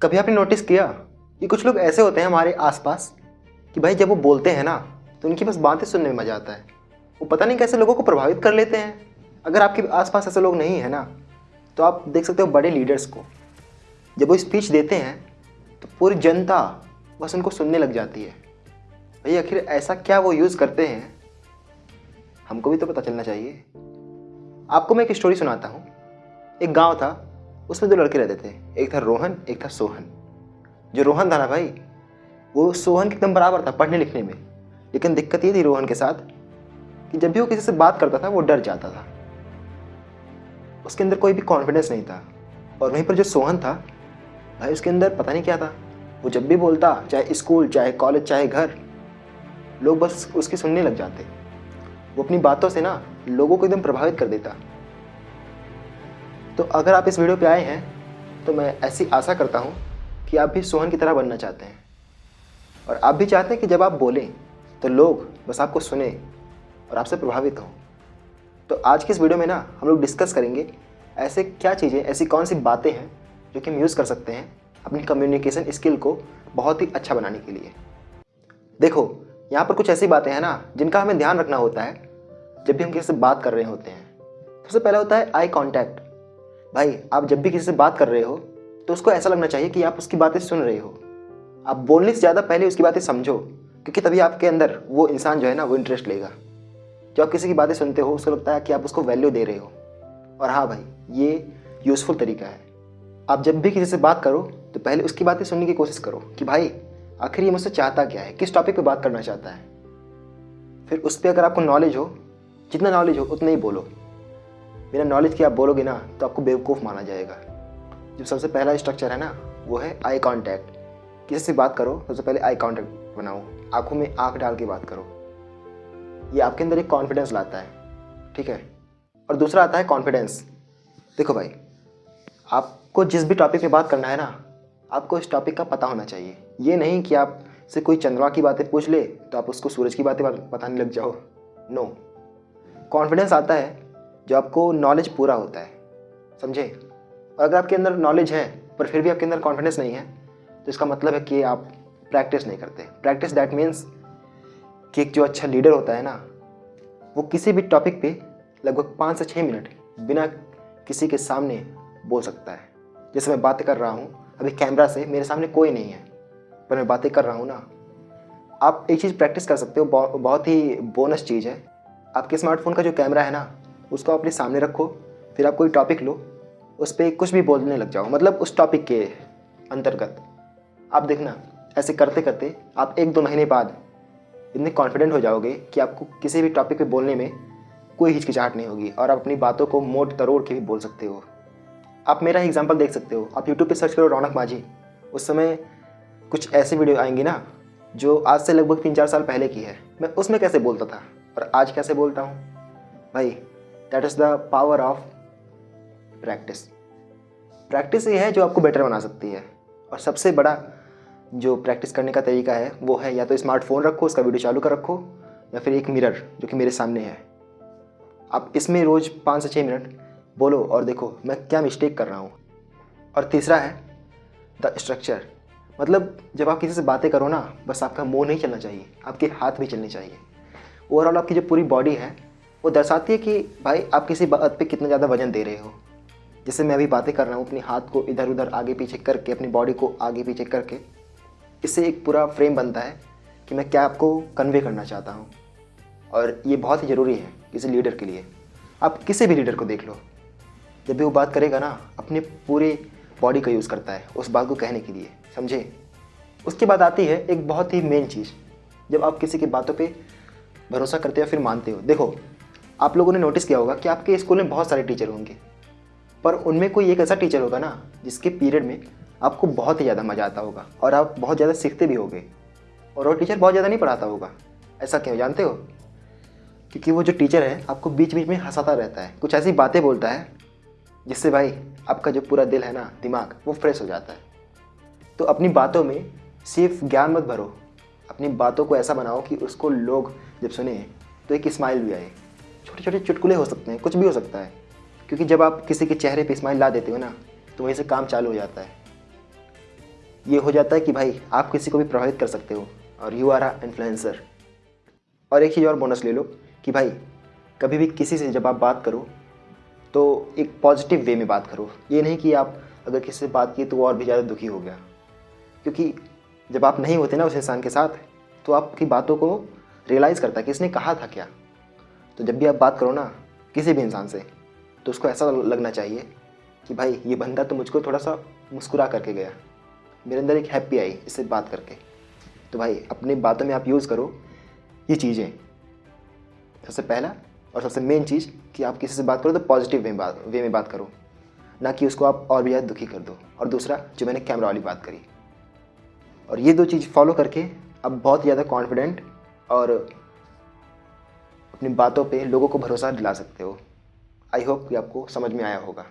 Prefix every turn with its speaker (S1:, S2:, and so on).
S1: कभी आपने नोटिस किया कि कुछ लोग ऐसे होते हैं हमारे आसपास कि भाई जब वो बोलते हैं ना तो उनकी बस बातें सुनने में मज़ा आता है। वो पता नहीं कैसे लोगों को प्रभावित कर लेते हैं। अगर आपके आसपास ऐसे लोग नहीं है ना तो आप देख सकते हो बड़े लीडर्स को, जब वो स्पीच देते हैं तो पूरी जनता बस उनको सुनने लग जाती है। भाई आखिर ऐसा क्या वो यूज़ करते हैं, हमको भी तो पता चलना चाहिए। आपको मैं एक स्टोरी सुनाता हूँ। एक गांव था, उसमें दो लड़के रहते थे, एक था रोहन एक था सोहन। जो रोहन था ना भाई, वो सोहन के एकदम बराबर था पढ़ने लिखने में, लेकिन दिक्कत ये थी रोहन के साथ कि जब भी वो किसी से बात करता था वो डर जाता था, उसके अंदर कोई भी कॉन्फिडेंस नहीं था। और वहीं पर जो सोहन था भाई, उसके अंदर पता नहीं क्या था, वो जब भी बोलता, चाहे स्कूल चाहे कॉलेज चाहे घर, लोग बस उसकी सुनने लग जाते। वो अपनी बातों से ना लोगों को एकदम प्रभावित कर देता। तो अगर आप इस वीडियो पे आए हैं तो मैं ऐसी आशा करता हूँ कि आप भी सोहन की तरह बनना चाहते हैं, और आप भी चाहते हैं कि जब आप बोलें तो लोग बस आपको सुने और आपसे प्रभावित हों। तो आज की इस वीडियो में ना हम लोग डिस्कस करेंगे ऐसे क्या चीज़ें, ऐसी कौन सी बातें हैं जो कि हम यूज़ कर सकते हैं अपनी कम्युनिकेशन स्किल को बहुत ही अच्छा बनाने के लिए। देखो, यहाँ पर कुछ ऐसी बातें हैं ना जिनका हमें ध्यान रखना होता है जब भी हम किसी से बात कर रहे होते हैं। सबसे पहला होता है आई कॉन्टैक्ट। भाई आप जब भी किसी से बात कर रहे हो तो उसको ऐसा लगना चाहिए कि आप उसकी बातें सुन रहे हो। आप बोलने से ज़्यादा पहले उसकी बातें समझो, क्योंकि तभी आपके अंदर वो इंसान जो है ना वो इंटरेस्ट लेगा। जब आप किसी की बातें सुनते हो उसको लगता है कि आप उसको वैल्यू दे रहे हो। और हाँ भाई, ये यूज़फुल तरीका है। आप जब भी किसी से बात करो तो पहले उसकी बातें सुनने की कोशिश करो कि भाई आखिर ये मुझसे चाहता क्या है, किस टॉपिक पे बात करना चाहता है। फिर उस पर अगर आपको नॉलेज हो, जितना नॉलेज हो उतना ही बोलो। बिना नॉलेज के आप बोलोगे ना तो आपको बेवकूफ़ माना जाएगा। जो सबसे पहला स्ट्रक्चर है ना वो है आई कांटेक्ट। किसी से बात करो सबसे पहले आई कांटेक्ट बनाओ, आंखों में आंख डाल के बात करो। ये आपके अंदर एक कॉन्फिडेंस लाता है, ठीक है। और दूसरा आता है कॉन्फिडेंस। देखो भाई, आपको जिस भी टॉपिक पे बात करना है ना, आपको इस टॉपिक का पता होना चाहिए। ये नहीं कि आप से कोई चंद्रमा की बातें पूछ ले तो आप उसको सूरज की बातें बताने लग जाओ। नो, कॉन्फिडेंस आता है जो आपको नॉलेज पूरा होता है, समझे। और अगर आपके अंदर नॉलेज है पर फिर भी आपके अंदर कॉन्फिडेंस नहीं है तो इसका मतलब है कि आप प्रैक्टिस नहीं करते। प्रैक्टिस दैट मीन्स कि एक जो अच्छा लीडर होता है ना, वो किसी भी टॉपिक पे लगभग 5 से 6 मिनट बिना किसी के सामने बोल सकता है। जैसे मैं बातें कर रहा हूँ अभी कैमरा से, मेरे सामने कोई नहीं है पर मैं बातें कर रहा हूँ ना। आप एक चीज़ प्रैक्टिस कर सकते हो, बहुत ही बोनस चीज़ है। आपके स्मार्टफोन का जो कैमरा है ना उसको अपने सामने रखो, फिर आप कोई टॉपिक लो, उस पर कुछ भी बोलने लग जाओ, मतलब उस टॉपिक के अंतर्गत। आप देखना ऐसे करते करते आप 1-2 महीने बाद इतने कॉन्फिडेंट हो जाओगे कि आपको किसी भी टॉपिक पे बोलने में कोई हिचकिचाहट नहीं होगी और आप अपनी बातों को मोड़ तरोड़ के भी बोल सकते हो। आप मेरा एग्जांपल देख सकते हो, आप यूट्यूब पे सर्च करो रौनक माझी। उस समय कुछ ऐसी वीडियो आएंगी ना जो आज से लगभग 3-4 साल पहले की है। मैं उसमें कैसे बोलता था और आज कैसे बोलता हूँ भाई, that is the power of practice. Practice ये है जो आपको बेटर बना सकती है। और सबसे बड़ा जो प्रैक्टिस करने का तरीका है वो है या तो स्मार्टफोन रखो, उसका वीडियो चालू कर रखो, या फिर एक मिरर जो कि मेरे सामने है। आप इसमें रोज़ 5 से 6 मिनट बोलो और देखो मैं क्या मिस्टेक कर रहा हूँ। और तीसरा है द स्ट्रक्चर। मतलब जब आप किसी से बातें करो ना, बस आपका मुंह नहीं चलना चाहिए, आपके हाथ भी चलने चाहिए। ओवरऑल आपकी जो पूरी बॉडी है वो दर्शाती है कि भाई आप किसी बात पे कितना ज़्यादा वजन दे रहे हो। जैसे मैं अभी बातें कर रहा हूँ, अपने हाथ को इधर उधर आगे पीछे करके, अपनी बॉडी को आगे पीछे करके, इससे एक पूरा फ्रेम बनता है कि मैं क्या आपको कन्वे करना चाहता हूँ। और ये बहुत ही ज़रूरी है किसी लीडर के लिए। आप किसी भी लीडर को देख लो, जब भी वो बात करेगा ना अपने पूरे बॉडी का यूज़ करता है उस बात को कहने के लिए, समझे। उसके बाद आती है एक बहुत ही मेन चीज़, जब आप किसी की बातों पे भरोसा करते हो फिर मानते हो। देखो, आप लोगों ने नोटिस किया होगा कि आपके स्कूल में बहुत सारे टीचर होंगे, पर उनमें कोई एक ऐसा टीचर होगा ना जिसके पीरियड में आपको बहुत ही ज़्यादा मज़ा आता होगा और आप बहुत ज़्यादा सीखते भी होगे। और वो टीचर बहुत ज़्यादा नहीं पढ़ाता होगा। ऐसा क्यों जानते हो? क्योंकि वो जो टीचर है आपको बीच बीच में हंसाता रहता है, कुछ ऐसी बातें बोलता है जिससे भाई आपका जो पूरा दिल है ना, दिमाग, वो फ्रेश हो जाता है। तो अपनी बातों में सिर्फ ज्ञान मत भरो, अपनी बातों को ऐसा बनाओ कि उसको लोग जब सुने तो एक स्माइल भी आए। छोटे छोटे चुटकुले हो सकते हैं, कुछ भी हो सकता है, क्योंकि जब आप किसी के चेहरे पे स्माइल ला देते हो ना तो वहीं से काम चालू हो जाता है। ये हो जाता है कि भाई आप किसी को भी प्रभावित कर सकते हो और यू आर अ इन्फ्लुएंसर। और एक चीज़ और बोनस ले लो कि भाई कभी भी किसी से जब आप बात करो तो एक पॉजिटिव वे में बात करो। ये नहीं कि आप अगर किसी से बात की तो वो और भी ज़्यादा दुखी हो गया, क्योंकि जब आप नहीं होते ना उस इंसान के साथ तो आपकी बातों को रियलाइज़ करता है कि इसने कहा था क्या। तो जब भी आप बात करो ना किसी भी इंसान से तो उसको ऐसा लगना चाहिए कि भाई ये बंदा तो मुझको थोड़ा सा मुस्कुरा करके गया, मेरे अंदर एक हैप्पी आई इससे बात करके। तो भाई अपनी बातों में आप यूज़ करो ये चीज़ें। सबसे पहला और सबसे मेन चीज़ कि आप किसी से बात करो तो पॉजिटिव वे में बात करो, ना कि उसको आप और भी ज़्यादा दुखी कर दो। और दूसरा जो मैंने कैमरा वाली बात करी, और ये 2 चीज़ फॉलो करके आप बहुत ज़्यादा कॉन्फिडेंट और अपनी बातों पे लोगों को भरोसा दिला सकते हो। आई होप कि आपको समझ में आया होगा।